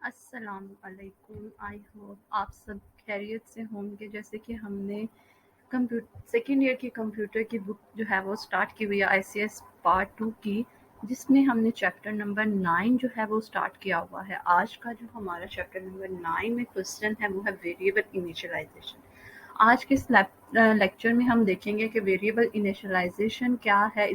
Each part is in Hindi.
अस्सलाम वालेकुम। आई होप आप सब खैरियत से होंगे। जैसे कि हमने कंप्यूटर सेकेंड ईयर की कंप्यूटर की बुक जो है वो स्टार्ट की हुई है आईसीएस पार्ट 2 की, जिसमें हमने चैप्टर नंबर 9 जो है वो स्टार्ट किया हुआ है। आज का जो हमारा चैप्टर नंबर 9 में क्वेश्चन है वो है वेरिएबल इनिशियलाइजेशन। आज के इस लेक्चर में हम देखेंगे कि वेरिएबल इनिशियलाइजेशन क्या है,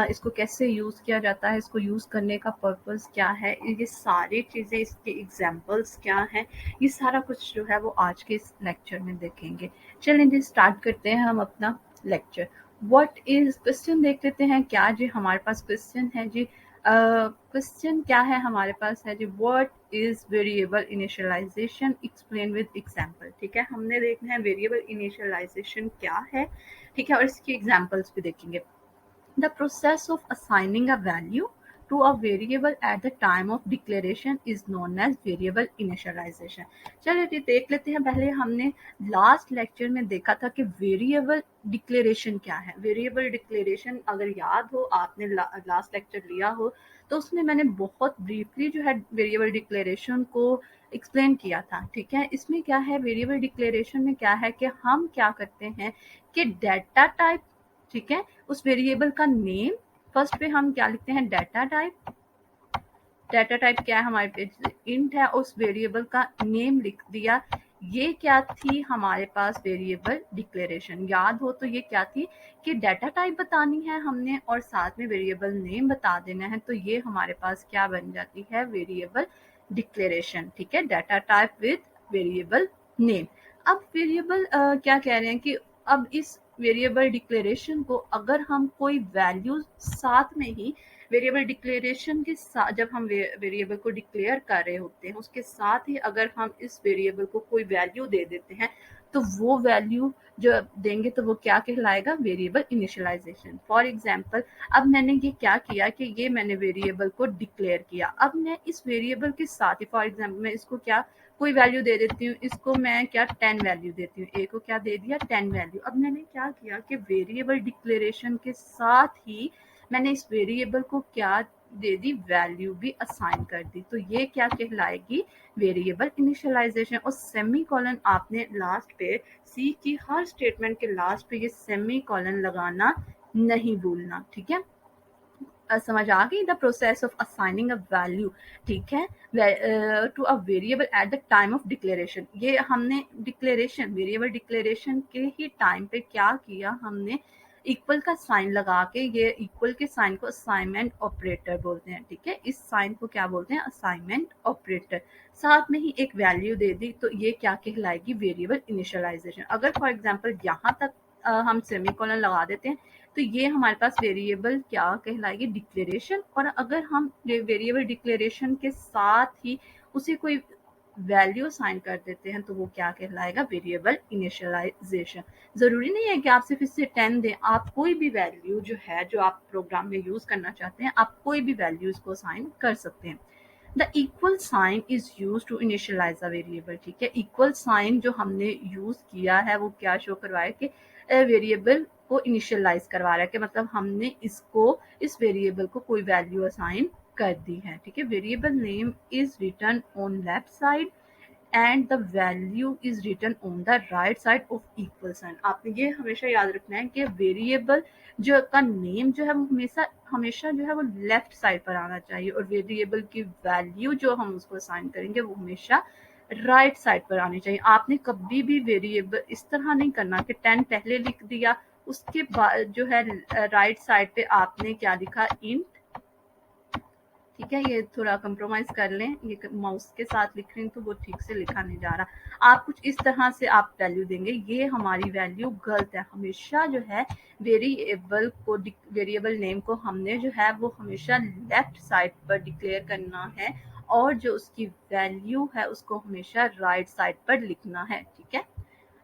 इसको कैसे यूज़ किया जाता है, इसको यूज़ करने का पर्पस क्या है, ये सारी चीज़ें, इसके एग्जांपल्स क्या हैं, ये सारा कुछ जो है वो आज के इस लेक्चर में देखेंगे। चलें जी, स्टार्ट करते हैं हम अपना लेक्चर। व्हाट इज क्वेश्चन देख लेते हैं। क्या जी हमारे पास क्वेश्चन है जी। क्वेश्चन क्या है हमारे पास है जी, what is variable initialization, explain with example. ठीक है, हमने देखना है वेरिएबल इनिशियलाइजेशन क्या है। ठीक है, और इसकी एग्जांपल्स भी देखेंगे। The process of assigning a value to a variable at the time of declaration is known as variable initialization। चलिए जी देख लेते हैं। पहले हमने लास्ट लेक्चर में देखा था कि वेरिएबल डिक्लेरेशन क्या है। वेरिएबल डिक्लेरेशन अगर याद हो, आपने लास्ट लेक्चर लिया हो, तो उसमें मैंने बहुत ब्रीफली जो है वेरिएबल डिक्लेरेशन को एक्सप्लेन किया था। ठीक है, इसमें क्या है, वेरिएबल डिक्लेरेशन में क्या है कि हम क्या करते हैं कि डेटा टाइप, ठीक है, उस वेरिएबल का नेम, फर्स्ट पे हम क्या लिखते हैं, डाटा टाइप। डाटा टाइप क्या है हमारे पास, इंट है, उस वेरिएबल का नेम लिख दिया। ये क्या थी हमारे पास वेरिएबल डिक्लेरेशन। याद हो तो ये क्या थी कि डाटा टाइप बतानी है हमने और साथ में वेरिएबल नेम बता देना है, तो ये हमारे पास क्या बन जाती है, वेरिएबल डिक्लेरेशन। ठीक है, data type with variable name. अब वेरिएबल क्या कह रहे हैं कि अब इस वेरिएबल डिक्लेरेशन को अगर हम कोई वैल्यू साथ में ही, वेरिएबल डिक्लेरेशन के साथ जब हम वेरिएबल को डिक्लेयर कर रहे होते हैं उसके साथ ही अगर हम इस वेरिएबल को कोई वैल्यू दे देते हैं, तो वो वैल्यू जो देंगे तो वो क्या कहलाएगा, वेरिएबल इनिशियलाइजेशन। फॉर एग्जांपल, अब मैंने ये क्या किया कि ये मैंने वेरिएबल को डिक्लेयर किया। अब मैं इस वेरिएबल के साथ ही, फॉर एग्जांपल मैं इसको क्या कोई वैल्यू दे देती हूँ, इसको मैं क्या 10 वैल्यू देती हूँ, ए को क्या दे दिया 10 वैल्यू। अब मैंने क्या किया कि वेरिएबल डिक्लेरेशन के साथ ही मैंने इस वेरिएबल को क्या दे दी, वैल्यू भी असाइन कर दी, तो ये क्या कहलाएगी, वेरिएबल इनिशियलाइजेशन। और सेमी कॉलन आपने लास्ट पे, सी की हर स्टेटमेंट के लास्ट पे ये सेमी कॉलन लगाना नहीं भूलना। ठीक है, समझ आ गई। The process of assigning a value, ठीक है, to a variable at the time of declaration. ये हमने डिक्लेरेशन, वेरिएबल डिक्लेरेशन के ही टाइम पे क्या किया, हमने इक्वल का साइन लगा के, ये इक्वल के साइन को असाइनमेंट ऑपरेटर बोलते हैं। ठीक है, इस साइन को क्या बोलते हैं, असाइनमेंट ऑपरेटर। साथ में ही एक वैल्यू दे दी, तो ये क्या कहलाएगी, वेरिएबल इनिशियलाइजेशन। अगर फॉर एग्जांपल यहाँ तक हम सेमीकोलन लगा देते हैं, तो ये हमारे पास वेरिएबल क्या कहलाएगी, डिक्लेरेशन। और अगर हम वेरिएबल डिक्लेरेशन के साथ ही उसे कोई वैल्यू असाइन कर देते हैं, तो वो क्या कहलाएगा, वेरिएबल इनिशियलाइजेशन। जरूरी नहीं है कि आप सिर्फ इससे 10 दें, आप कोई भी वैल्यू जो है, जो आप प्रोग्राम में यूज करना चाहते हैं, आप कोई भी वैल्यू इसको असाइन कर सकते हैं। The equal sign is use to initialize a variable. ठीक है, इक्वल साइन जो हमने यूज किया है वो क्या शो करवाया कि वेरिएबल को इनिशियलाइज करवा रहा है, कि मतलब हमने इस वेरिएबल को कोई वैल्यू असाइन कर दी है। ठीक है, variable name is written on left side and the value is written on the right side of equal sign. आपने ये हमेशा याद रखना है कि वेरिएबल जो का नेम जो है वो हमेशा हमेशा जो है वो लेफ्ट साइड पर आना चाहिए, और वेरिएबल की वैल्यू जो हम उसको असाइन करेंगे वो हमेशा राइट साइड पर आनी चाहिए। आपने कभी भी वेरिएबल इस तरह नहीं करना कि 10 पहले लिख दिया, उसके बाद जो है राइट साइड पे आपने क्या लिखा, इंट। ठीक है, ये थोड़ा कंप्रोमाइज कर लें, ये माउस के साथ लिख रही हूँ तो वो ठीक से लिखा नहीं जा रहा। आप कुछ इस तरह से आप वैल्यू देंगे, ये हमारी वैल्यू गलत है। हमेशा जो है वेरिएबल नेम को हमने जो है वो हमेशा लेफ्ट साइड पर डिक्लेयर करना है, और जो उसकी वैल्यू है उसको हमेशा राइट साइड पर लिखना है। ठीक है,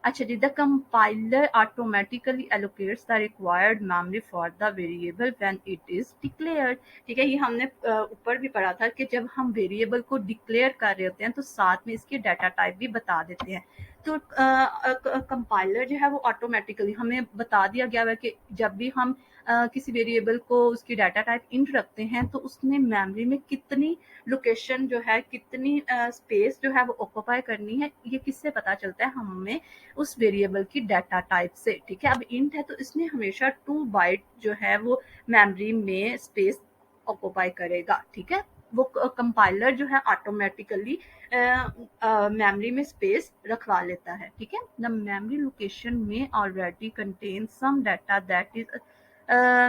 अच्छा जी, the compiler automatically allocates the required memory for the variable when it is declared. ठीक है, ये हमने ऊपर भी पढ़ा था कि जब हम वेरिएबल को डिक्लेयर कर रहे होते हैं तो साथ में इसके डाटा टाइप भी बता देते हैं। तो कंपाइलर जो है वो ऑटोमेटिकली हमें बता दिया गया है कि जब भी हम किसी वेरिएबल को उसकी डाटा टाइप इंट रखते हैं तो उसने मेमोरी में कितनी लोकेशन जो है, कितनी स्पेस जो है वो ऑक्यूपाई करनी है, ये किससे पता चलता है? हमें उस वेरिएबल की डाटा टाइप से। ठीक है, अब इंट है तो इसने हमेशा 2 बाइट जो है वो मेमोरी में स्पेस ऑक्यूपाई करेगा। ठीक है, वो कंपाइलर जो है ऑटोमेटिकली मेमोरी में स्पेस रखवा लेता है। ठीक है, द मेमोरी लोकेशन में already contain some data that is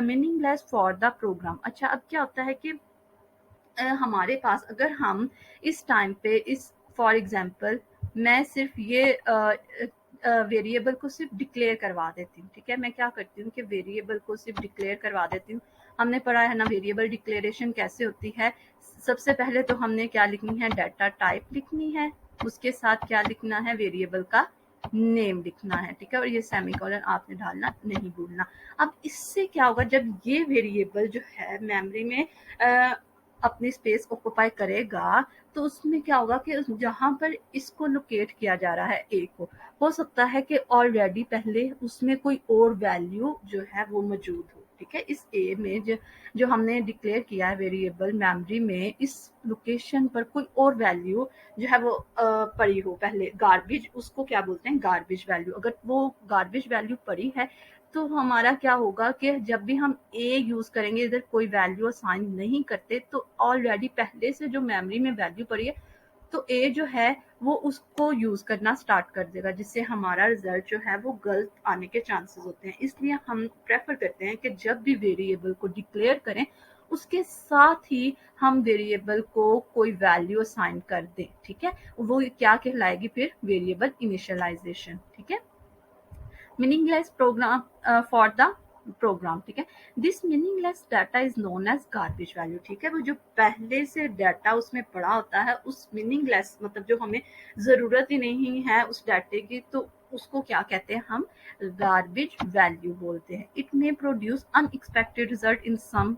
meaningless for the program. अच्छा, अब क्या होता है कि हमारे पास अगर हम इस टाइम पे इस फॉर एग्जांपल मैं सिर्फ ये वेरिएबल को सिर्फ डिक्लेयर करवा देती हूँ। ठीक है, मैं क्या करती हूँ कि वेरिएबल को सिर्फ डिक्लेयर करवा देती हूँ। हमने पढ़ा है ना वेरिएबल डिक्लेरेशन कैसे होती है। सबसे पहले तो हमने क्या लिखनी है, डाटा टाइप लिखनी है, उसके साथ क्या लिखना है, वेरिएबल का नेम लिखना है। ठीक है, और ये सेमीकोलन आपने डालना नहीं भूलना। अब इससे क्या होगा, जब ये वेरिएबल जो है मेमोरी में अपनी स्पेस ऑक्यूपाई करेगा तो उसमें क्या होगा कि जहां पर इसको लोकेट किया जा रहा है ए को, हो सकता है कि ऑलरेडी पहले उसमें कोई और वैल्यू जो है वो मौजूद हो। ठीक है, इस ए में जो हमने डिक्लेयर किया है वेरिएबल मेमोरी में, इस लोकेशन पर कोई और वैल्यू जो है वो पड़ी हो, पहले गार्बेज, उसको क्या बोलते हैं, गार्बेज वैल्यू। अगर वो गार्बेज वैल्यू पड़ी है तो हमारा क्या होगा कि जब भी हम ए यूज करेंगे, इधर कोई वैल्यू असाइन नहीं करते, तो ऑलरेडी पहले से जो मेमोरी में वैल्यू पड़ी है तो ए जो है वो उसको यूज करना स्टार्ट कर देगा, जिससे हमारा रिजल्ट जो है वो गलत आने के चांसेस होते हैं। इसलिए हम प्रेफर करते हैं कि जब भी वेरिएबल को डिक्लेयर करें उसके साथ ही हम वेरिएबल को कोई वैल्यू असाइन कर दें। ठीक है, वो क्या कहलाएगी फिर, वेरिएबल इनिशियलाइजेशन। ठीक है, meaningless program for the program. ठीक है, this meaningless data is known as garbage value. ठीक है, वो जो पहले से डाटा उसमें पड़ा होता है, उस मीनिंगलेस मतलब जो हमें जरूरत ही नहीं है उस डाटे की, तो उसको क्या कहते हैं, हम गार्बेज वैल्यू बोलते हैं। It may produce unexpected result in some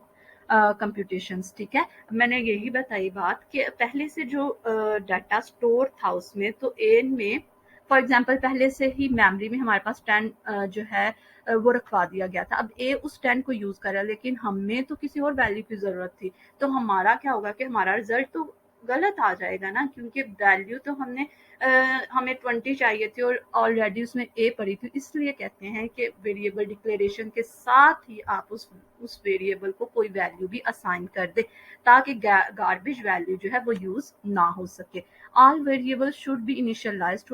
computations. ठीक है, मैंने यही बताई बात कि पहले से जो डाटा स्टोर था उसमें, तो ए में फॉर एग्जाम्पल पहले से ही मेमोरी में हमारे पास 10 जो है वो रखवा दिया गया था। अब ए उस 10 को यूज कर रहा है, लेकिन हमें तो किसी और वैल्यू की जरूरत थी, तो हमारा क्या होगा कि हमारा रिजल्ट तो गलत आ जाएगा ना, क्योंकि वैल्यू तो हमें 20 चाहिए थी और ऑलरेडी उसमें ए पड़ी थी। इसलिए कहते हैं कि वेरिएबल डिक्लेरेशन के साथ ही आप उस वेरिएबल को कोई वैल्यू भी असाइन कर दे, ताकि गार्बेज वैल्यू जो है वो यूज ना हो सके। all variables should be initialized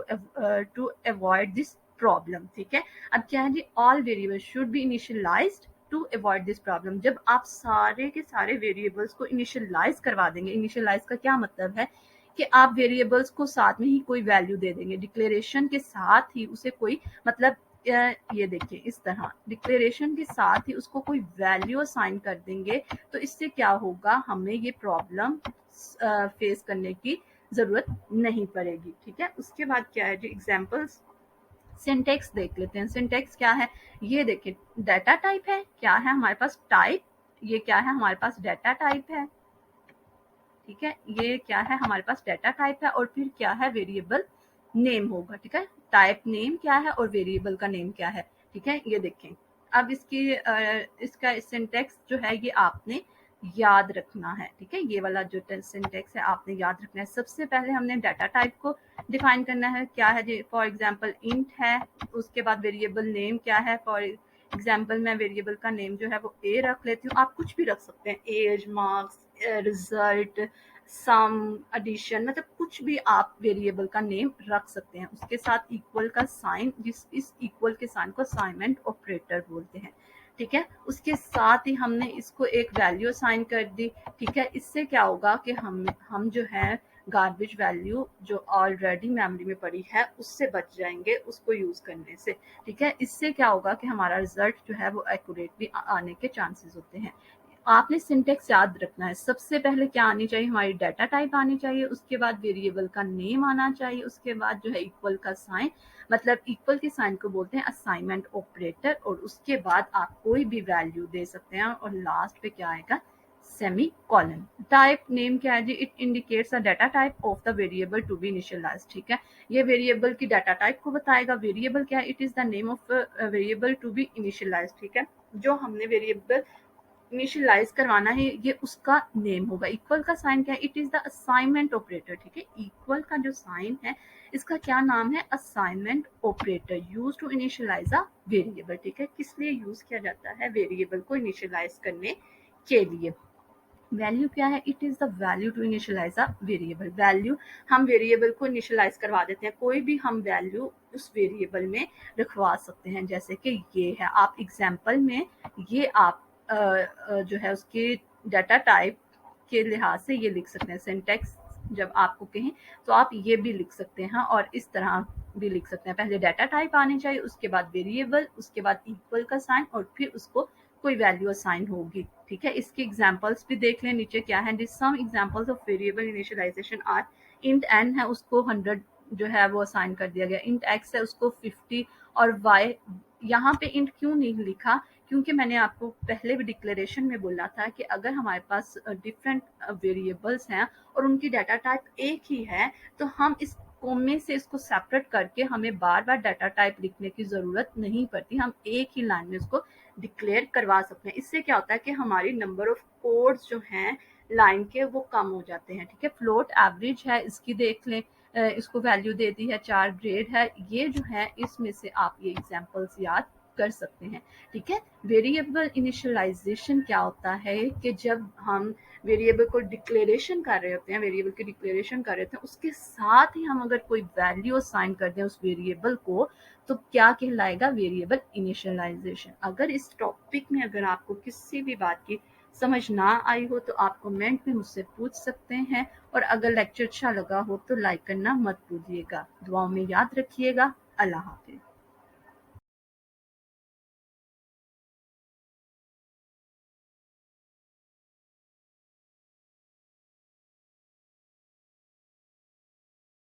to avoid this problem। ठीक है, अब क्या है जी, all variables should be initialized to avoid this problem। जब आप सारे के सारे वेरिएबल्स को इनिशियलाइज करवा देंगे, इनिशियलाइज का क्या मतलब है कि आप वेरिएबल्स को साथ में ही कोई वैल्यू दे देंगे, डिक्लेरेशन के साथ ही उसे कोई मतलब ये देखिए इस तरह डिक्लेरेशन के साथ ही उसको कोई वैल्यू असाइन कर देंगे, तो इससे क्या होगा, हमें ये प्रॉब्लम फेस करने की जरूरत नहीं पड़ेगी। ठीक है, उसके बाद क्या है जी, एग्जांपल्स, सिंटेक्स देख लेते हैं। सिंटेक्स क्या है, ये देखिए डाटा टाइप है, क्या है हमारे पास टाइप, ये क्या है हमारे पास डाटा टाइप है। ठीक है, ये क्या है हमारे पास डाटा टाइप है, और फिर क्या है, वेरिएबल नेम होगा। ठीक है, टाइप नेम क्या है और वेरिएबल का नेम क्या है। ठीक है, ये देखें। अब इसका सिंटेक्स जो है ये आपने याद रखना है। ठीक है, ये वाला जो सिंटेक्स है आपने याद रखना है। सबसे पहले हमने डाटा टाइप को डिफाइन करना है, क्या है जी, फॉर एग्जांपल इंट है, उसके बाद वेरिएबल नेम क्या है, फॉर एग्जाम्पल मैं वेरिएबल का नेम जो है वो ए रख लेती हूँ, आप कुछ भी रख सकते हैं, एज, मार्क्स, रिजल्ट, सम, एडिशन, मतलब कुछ भी आप वेरिएबल का नेम रख सकते हैं। उसके साथ इक्वल का साइन, इस इक्वल के साइन को असाइनमेंट ऑपरेटर बोलते हैं। ठीक है, उसके साथ ही हमने इसको एक वैल्यू असाइन कर दी। ठीक है, इससे क्या होगा कि हम जो है गार्बेज वैल्यू जो ऑलरेडी मेमोरी में पड़ी है उससे बच जाएंगे उसको यूज करने से। ठीक है, इससे क्या होगा कि हमारा रिजल्ट जो है वो एक्यूरेटली आने के चांसेस होते हैं। आपने सिंटेक्स याद रखना है, सबसे पहले क्या आनी चाहिए, हमारी डाटा टाइप आनी चाहिए, उसके बाद वेरिएबल का नेम आना चाहिए, उसके बाद जो है इक्वल का साइन, मतलब इक्वल के साइन को बोलते हैं असाइनमेंट ऑपरेटर, और उसके बाद आप कोई भी वैल्यू दे सकते हैं, और लास्ट पे क्या आएगा, सेमी कॉलन। टाइप नेम क्या है जी, it indicates a data type of the variable to be initialized. ठीक है, ये वेरिएबल की डाटा टाइप को बताएगा। वेरिएबल क्या है, it is the name of variable to be initialized. ठीक है, जो हमने वेरिएबल इनिशियलाइज करवाना है ये उसका नेम होगा। इक्वल का साइन क्या है? It is the assignment operator. ठीक है, इक्वल का जो साइन है इसका क्या नाम है? Assignment operator use to initialize a variable. ठीक है, किस लिए यूज किया जाता है? वेरिएबल को इनिशियलाइज करने के लिए। वैल्यू क्या है? It is the value to initialize a variable. Value, हम वेरिएबल को इनिशियलाइज करवा देते हैं, कोई भी हम वैल्यू उस वेरिएबल में रखवा सकते हैं। जैसे कि ये है, आप एग्जाम्पल में ये आप जो है उसके डाटा टाइप के लिहाज से ये लिख सकते हैं। सिंटेक्स जब आपको कहें तो आप ये भी लिख सकते हैं और इस तरह भी लिख सकते हैं। पहले डाटा टाइप आने चाहिए, उसके बाद वेरिएबल, उसके बाद इक्वल का साइन और फिर उसको कोई वैल्यू असाइन होगी। ठीक है, इसके एग्जांपल्स भी देख लें, नीचे क्या है? This some examples of variable initialization are, int n है उसको 100 जो है वो असाइन कर दिया गया, इंट एक्स है उसको 50 और वाई। यहाँ पे इंट क्यों नहीं लिखा? क्योंकि मैंने आपको पहले भी डिक्लेरेशन में बोला था कि अगर हमारे पास डिफरेंट वेरिएबल्स हैं और उनकी डाटा टाइप एक ही है तो हम इस कोमे से इसको सेपरेट करके हमें बार बार डाटा टाइप लिखने की ज़रूरत नहीं पड़ती, हम एक ही लाइन में इसको डिक्लेयर करवा सकते हैं। इससे क्या होता है कि हमारी नंबर ऑफ कोड्स जो हैं लाइन के वो कम हो जाते हैं। ठीक है, फ्लोट एवरेज है, इसकी देख लें, इसको वैल्यू दे दी है 4, ग्रेड है। ये जो है इसमें से आप ये एग्जांपल्स याद कर सकते हैं। ठीक है, वेरिएबल इनिशियलाइजेशन क्या होता है कि जब हम वेरिएबल को डिक्लेरेशन कर रहे होते हैं, वेरिएबल की डिक्लेरेशन कर रहे होते हैं, उसके साथ ही हम अगर कोई वैल्यू असाइन कर दें उस वेरिएबल को तो क्या कहलाएगा? Variable initialization. अगर इस टॉपिक में अगर आपको किसी भी बात की समझ ना आई हो तो आप कमेंट में मुझसे पूछ सकते हैं, और अगर लेक्चर अच्छा लगा हो तो लाइक करना मत भूलिएगा। दुआओं में याद रखिएगा। अल्लाह हाफिज।